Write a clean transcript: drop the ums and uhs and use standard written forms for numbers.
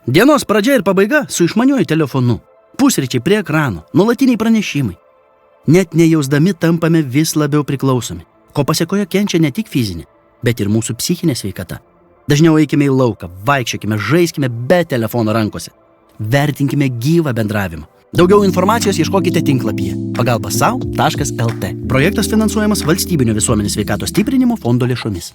Dienos pradžia ir pabaiga su išmaniuoju telefonu. Pusryčiai prie ekrano, nuolatiniai pranešimai. Net nejausdami tampame vis labiau priklausomi, ko pasiekoje kenčia ne tik fizinė, bet ir mūsų psichinė sveikata. Dažniau eikime į lauką, vaikščiokime, žaiskime be telefono rankose. Vertinkime gyvą bendravimą. Daugiau informacijos ieškokite tinklapyje pagalbasau.lt. Projektas finansuojamas Valstybinio visuomenės sveikatos stiprinimo fondo lėšomis.